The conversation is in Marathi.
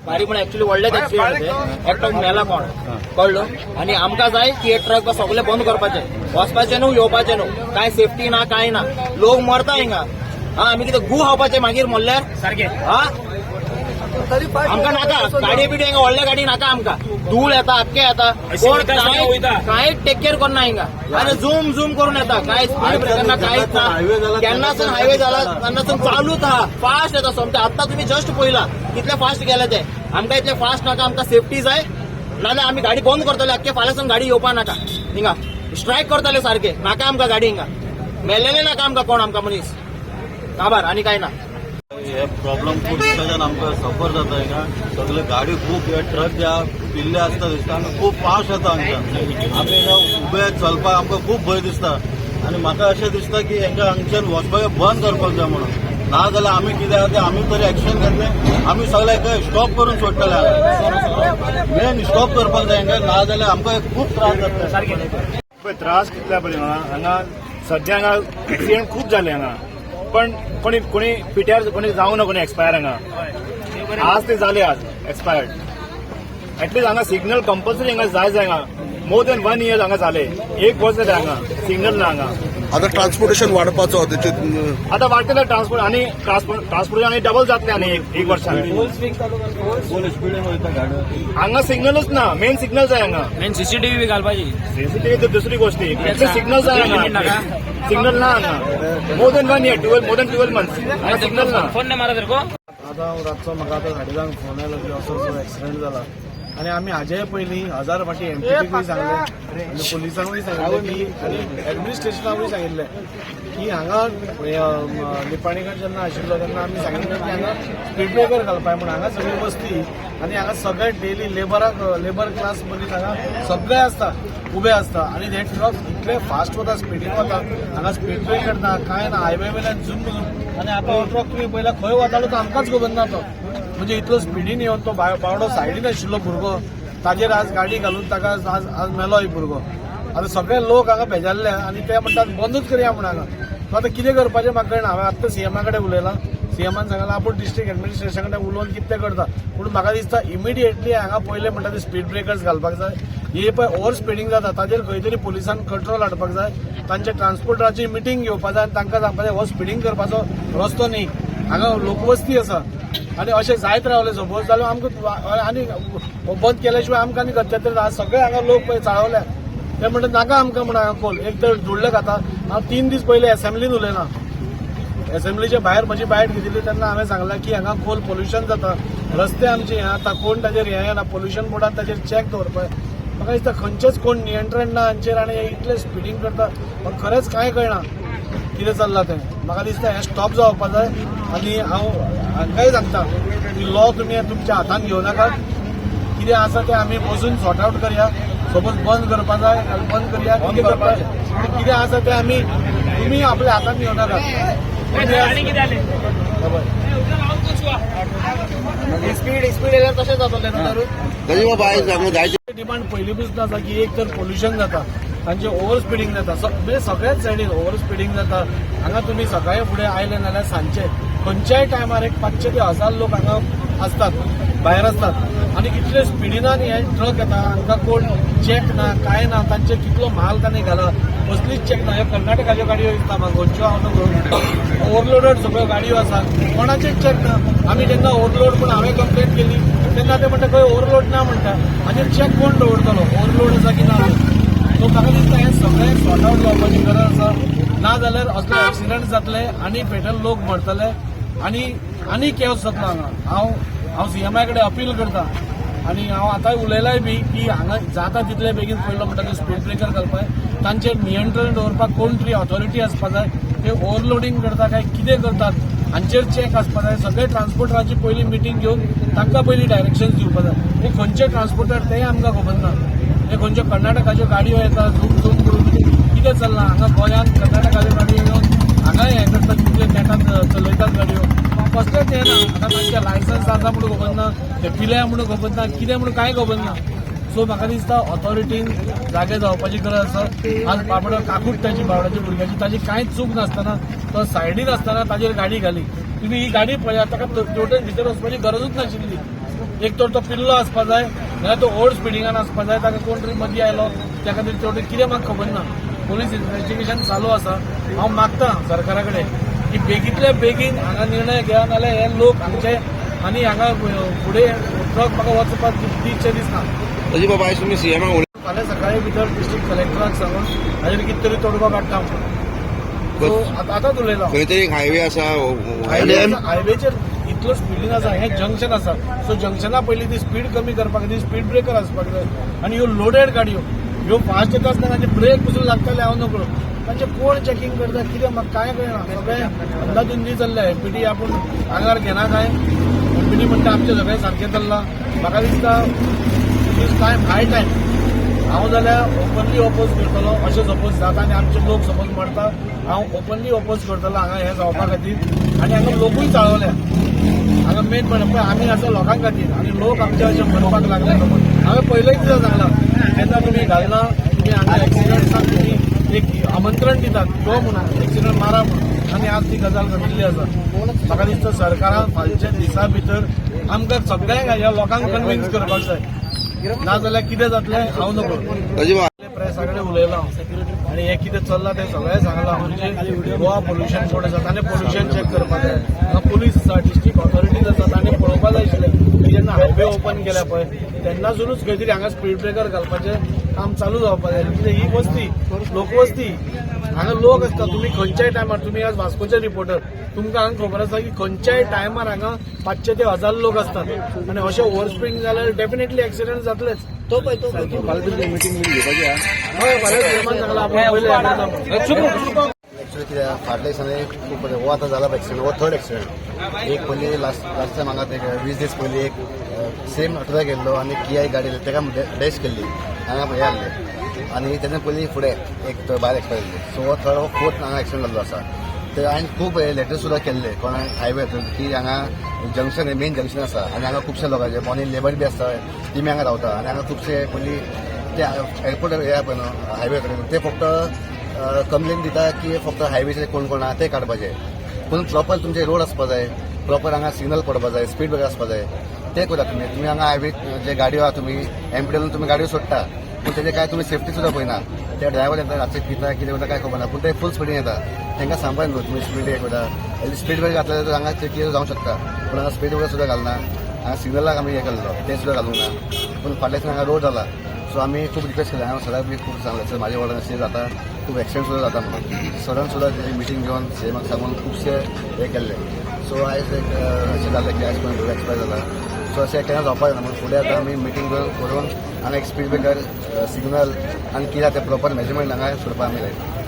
भारी पण ऍक्च्युली व्हडलेच ऍक्सिडेंट एकटो मेला कोण कळलो आणि आमकां जाय की हे ट्रक सगळे बंद करपाचे वचपाचे न्हू येवपाचे न्हू काय सेफ्टी ना काय ना लोक मरता हिंगा हा आमी कितें गू खावपाचे मागीर मरल्यार सारखे हा आमकां नाका गाडी बिडी हिंगा व्हडल्या गाडी नाका आमकां धूळ येता आख्खे येता कोण काय टेक केअर करना हिंगा आणि झूम झूम करून येता काय स्पीड ब्रेकर ना कांयच ना केन्नासून हायवे जाला तेन्नासून चालूच आहा फास्ट येता सोमते आत्ता तुम्ही जस्ट पळयला कितले फास्ट गेले ते आमकां इतले फास्ट नाका आमकां सेफ्टी जाय नाजाल्यार आमी गाडी बंद करतले आख्खे फाल्यांसून गाडी येवपा नाका हिंगा स्ट्रायक करतले सारखे नाका आमकां गाडी हिंगा मेलेले नाका आमकां कोण आमकां मनीस काबार आणि काय ना हे प्रॉब्लेम खूप दिसल्याच्यान आमकां सफर जाता हिंगा सगळे गाडी खूप हे ट्रक ज्या पिल्ले आसता दिसता आनी खूप फास्ट येता हांगच्यान आमी हिंगा उबे चलपाक आमकां खूप भंय दिसता आनी म्हाका अशें दिसता की हांकां हांगच्यान वचपाक बंद करपाक जाय म्हणून ना जाल्यार आमी कितें आहा तें आमी तरी एक्शन घेतलें आमी सगळे हाका स्टॉप करून सोडटले मेन स्टॉप करपाक जाय हांगा ना जाल्यार आमकां खूप त्रास जातले त्रास कितल्या पळय हांगा सद्या हांगा एक्सिडेंट खूप जाले हांगा पण कोणी पिट्यार कोणी जावं ना कोणी एक्सपायर हांगा आज ते जाले आज एक्सपायर्ड एटलीस्ट हांगा सिग्नल कंपल्सरी हांगा जाय हांगा मोर दॅन 1 year हांगा जाले 1 वर्स जाले हांगा सिग्नल ना हांगा आता ट्रान्सपोर्टेशन वाडपाचो तेचेर आता वाडटले ट्रान्सपोर्टेशन आनी डबल जातले आनी एक वर्सान फुल स्पिडीन वयता गाडी हांगा सिग्नलूच ना मेन सिग्नल जाय हांगा मेन सीसीटीव्ही बी घालपाची सीसीटीव्ही तर दुसरी गोष्ट सिग्नल जाय हांगा सिग्नल ना हांगा more than 1 year more than 12 months हांगा सिग्नल ना फोन नाही मारा तेरे को आता हांव रातचो म्हाका आतां 10:30 फोन आयलो की असो एक्सिडेंट जाला आनी आमी हाजे पयलीं 1000 फाटी एमपीटीकूय सांगले आनी पुलिसांकूय सांगिल्लें की आनी एडमिनिस्ट्रेशनाकूय सांगिल्लें की हांगा निपाणीकर जेन्ना आशिल्लो तेन्ना आमी सांगिल्लें की हांगा स्पीड ब्रेकर घालपाक म्हण हांगा सगळी वस्ती आनी हांगा सगळे डेली लेबर क्लास मनीस हांगा सगळे आसता उबे आसता आनी हे ट्रक इतले फास्ट वता स्पिडीन वता हांगा स्पीड ब्रेकर ना काय ना हायवे वयल्यान झूम आनी आतां हो ट्रक तुमी पयला खंय वतालो तो आमकांच खबर ना तो म्हणजे इतलो स्पिडीन येवन तो बावडो सायडीन आशिल्लो भुरगो ताजेर आज गाडी घालून ताका आज मेलो एक भुरगो आतां सगळे लोक हांगा भेजारले आनी ते म्हणटात बंदूच करया म्हण हांगा सो आतां कितें करपाचें म्हाका कळना हांवें आत्तां सीएमा कडेन उलयलां सीएमान सांगलां आपूण डिस्ट्रिक्ट एडमिनिस्ट्रेशन कडेन उलोवन कितें करता पूण म्हाका दिसता इमिडिएटली हांगा पयलें म्हणटा ते स्पीड ब्रेकर्स घालपाक जाय हे पळय ओव्हर स्पिडींग जाता ताजेर खंय तरी पुलिसान कंट्रोल हाडपाक जाय तांचे ट्रान्सपोर्टराची मिटींग घेवपाक जाय आनी तांकां सांगपाक जाय हो स्पिडींग करपाचो रस्तो न्ही हांगा लोकवस्ती आसा आनी अशें जायत रावलें सपोज जाल्यार आमकां आनी बंद केल्या शिवाय आमकां आनी गत्यातर सगळे हांगा लोक पळय चाळवले ते म्हणटा नाका आमकां म्हणून हांगा खोल एक तर जुडले खाता हांव 3 दीस पयलीं असेंब्लीन उलयलां असेंब्लीच्या भायर म्हजी बायट घेतिल्ली तेन्ना हांवें सांगलां की हांगा खोल पोल्युशन जाता रस्ते आमचे हें आतां कोण ताजेर हें येना पोल्युशन बोर्डान ताजेर चॅक दवरपाक म्हाका दिसता खंयचेच कोण नियंत्रण ना हांचेर आनी हे इतले स्पिडींग करता म्हाका खरेंच कांय कळना कितें चल्लां तें म्हाका दिसता हें स्टॉप जावपाक जाय आनी हांव हांकांय सांगता की लॉ तुमी तुमच्या हातान घेवं नाकात कितें आसा तें आमी बसून सॉर्ट आवट करया सपोज बंद करपाक जाय बंद करया कितें करपाक कितें आसा तें आमी तुमी आपल्या हातान घेवं नाकात स्पीड येयल्यार तशें जातलें तरी बाबा आयज हांगा जायचे डिमांड पयलीं पसून आसा की एक तर पोल्युशन जाता तांचे ओव्हर स्पिडींग जाता म्हणजे सगळ्याच सायडीन ओव्हर स्पिडींग जाता हांगा तुमी सकाळी फुडें आयले नाल्यार सांजचे खंयच्याय टायमार एक 500 ते 1000 लोक हांगा असतात भायर असतात आनी इतले स्पिडीनान हे ट्रक येता हांकां कोण चॅक ना काय ना तांचे कितलो म्हाल ताणें घाला कसलीच चॅक ना ह्यो कर्नाटकाच्यो गाडयो दिसता म्हाका खंयच्यो हांव नको ओव्हरलोडेड सगळ्यो गाडयो आसा कोणाचेच चॅक ना आमी जेन्ना ओव्हरलोड पूण हांवें कंप्लेन केली तेन्ना ते म्हणटा खंय ओव्हरलोड ना म्हणटा हाजेर चॅक कोण दवरतलो ओव्हरलोड आसा की ना सो म्हाका दिसता हें सगळें सॉर्ट आवट जावपाची गरज आसा ना जाल्यार असले एक्सिडंट जातले आनी फेटल लोक मरतले आनी केस जातलो हांगा हांव सीएमा कडेन अपील करता आनी हांव आतांय उलयलाय बी की हांगा जाता तितले बेगीन पयलो म्हणटा ते स्पीड ब्रेकर घालपाक तांचेर नियंत्रण दवरपाक कोण तरी ऑथॉरिटी आसपाक जाय ते ओव्हरलोडींग करता काय कितें करतात हांचेर चॅक आसपाक जाय सगळे ट्रान्सपोर्टराची पयली मिटींग घेवन तांकां पयली डायरेक्शन्स दिवपाक जाय हे खंयचे ट्रान्सपोर्टर तेंय आमकां खबर ना हे खंयच्यो कर्नाटकाच्यो गाडयो येतात झूम करून कितें चल्लां हांगा गोंयांत कर्नाटकाच्यो गाडयो येवन हांगा हें करतात कितले नेटान चलयतात गाडयो कसलेंच हें ना आतां तांचे लायसन्स आसा म्हणून खबर ना ते पिल्या म्हणून खबर ना कितें म्हणून कांय खबर ना सो म्हाका दिसता ऑथॉरिटीन जागे जावपाची गरज आसा आज बाबडो काकूट ताची बाबड्याच्या भुरग्याची ताजी कांयच चूक नासतना तो सायडीन आसतना ताजेर गाडी घाली तुमी ही गाडी पळयात ताका टोटल भितर वचपाची गरजूच नाशिल्ली एक तर तो पिल्लो आसपा जाय नाल्यार तो ओल्ड स्पिडिंगान आसपा जाय ताका कोण तरी मदीं आयलो त्या खातीर तेवढे कितें म्हाका खबर ना पोलीस इन्व्हेस्टिगेशन चालू आसा हांव मागतां सरकारा कडेन की बेगींतल्या बेगीन हांगा निर्णय घ्या नाल्यार हे लोक हांगचे आनी हांगा फुडें ट्रक म्हाका वचपाक दिवचे दिसना गजबा बायस तुमी सीएमाक उलय फाल्यां सकाळी भितर डिस्ट्रिक्ट कलेक्टराक सांगून हाजेर कितें तरी तोडगो काडटा सो आतांच उलयला खंय तरी एक हायवे आसा हायवेचेर इतलो स्पिडीन आसा हे जंक्शन आसा सो जंक्शना पयलीं ती स्पीड कमी करपाक जाय स्पीड ब्रेकर आसपाक जाय आनी ह्यो लोडेड गाडयो ह्यो फास्ट येता आसतना तांचे ब्रेक पसून लागतले हांव नकळो तांचे कोण चॅकिंग करता कितें म्हाका कांय कळना सगळें अंदाजुंदी चल्ले एमपीटी आपूण आंगार घेना काय एमपीटी म्हणटा आमचें सगळें सारकें चल्लां म्हाका दिसता इट टायम हाय टायम हांव जाल्यार ओपनली ओपोज करतलो अशें सपोज जाता आनी आमचे लोक सपोज म्हणटा हांव ओपनली ओपोज करतलो हांगा हें जावपा खातीर आनी हांगा लोकूय चाळवल्या हांगा मेन म्हणप आमी आसा लोकां खातीर आनी लोक आमचे अशें म्हणपाक लागले हांवें पयलेच दिसा सांगलां तेन्ना तुमी घालना तुमी हांगा एक्सिडंट्साक तुमी एक आमंत्रण दितात तो म्हणून एक्सिडंट मारा म्हणून आनी आज ती गजाल घडिल्ली आसा म्हाका दिसता सरकारान फालच्या दिसा भितर आमकां सगळ्यांक ह्या लोकांक कन्विन्स करपाक जाय नाजाल्यार कितें जातलें हांव नकळो गजबा प्रेसा कडेन उलयलां आनी हें कितें चल्लां तें सगळें सांगलां म्हणजे गोवा पोल्युशन बोर्ड आसा ताणें पोल्युशन चॅक करपाक जाय हांगा पुलीस आसा डिस्ट्रिक्ट ऑथॉरिटीज आसा ताणें पळोवपाक जाय आशिल्लें की जेन्ना हायवे ओपन केल्या पळय तेन्नासुनूच खंय तरी हांगा स्पीड ब्रेकर घालपाचें काम चालू जावपाक जाय कित्याक ही वस्ती लोकवस्ती हांगा लोक आसता तुमी खंयच्याय टायमार तुमी आज वास्कोचे रिपोर्टर तुमकां हांगा खबर आसा की खंयच्याय टायमार हांगा 500 ते 1000 लोक असतात आनी अशें ओव्हर स्पीड जाल्यार डेफिनेटली एक्सिडंट जातलेच तो पळय तो फाल्यां तुमची मिटींग घेवपाची हय फाल्यां सीएमान सांगलां आपण पयलें एक्चुअली कित्याक फाटल्या दिसांनी खूब बरें हो आतां जाला एक्सिडंट हो थर्ड एक्सिडंट एक पयलीं लास्ट टायम हांगा ते 20 दीस पयलीं एक सेम ट्रक येयल्लो आनी किया गाडी ताका डॅश केल्ली हांगा हे आहले आनी तेन्ना पयलीं फुडें एक भायर एक्सपायर जाल्ली सो हो थर्ड हो फोर्थ हांगा एक्सिडंट जाल्लो आसा ते हांवें खूब लेटर सुद्दां केल्ले कोणाक हायवे की हांगा जंक्शन मेन जंक्शन आसा आनी हांगा खुबशे लोकांचे मॉर्निंग लेबर बी आसता तेमी हांगा रावता आनी हांगा खुबशे पयलीं ते एअरपोर्ट हे पळय न्हू हायवे कडेन ते फक्त कंप्लेन दिता की फक्त हायवेचे कोण कोण आहा ते काडपाचे पूण प्रॉपर तुमचे रोड आसपा जाय प्रॉपर हांगा सिग्नल पडपा जाय स्पीड ब्रेकर आसपा जाय ते करा तुमी हांगा हायवे जे गाडयो आहा तुमी एमपीडीएल तुमी गाडयो सोडटा पूण तेजे काय तुमी सेफ्टी सुद्दां पळयना ते ड्रायव्हर येता रातचे पिता कितें वता काय खबर ना पूण ते फूल स्पीडीन येता तांकां सांबाळून न्हू तुमी स्पीड एक वता स्पीड ब्रेकर घातले तर हांगा ते कितें जावंक शकता पूण हांगा स्पीड ब्रेकर सुद्दां घालना हांगा सिग्नलाक आमी हे केल्लो ते सुद्दां घालूंक ना पूण फाटल्या दिसांनी हांगा रोड जाला सो आमी खूब रिक्वेस्ट केली हांवें सराक बी खूब सांगलें सर म्हाज्या वांगडा अशें जाता खूब एक्सिडंट सुद्दां जाता म्हणून सरान सुद्दां तेजी मिटींग घेवन सीएमाक सांगून खुबशे हे केल्ले सो आयज एक अशें जालें की आयज कोण रोड एक्सपायर जाला सो अशें केन्ना जावपाक जायना म्हणून फुडें आतां आमी मिटींग करून हांगा एक स्पीड ब्रेकर सिग्नल आनी कितें तें प्रॉपर मेजरमेंट हांगा सोडपाक आमी लायता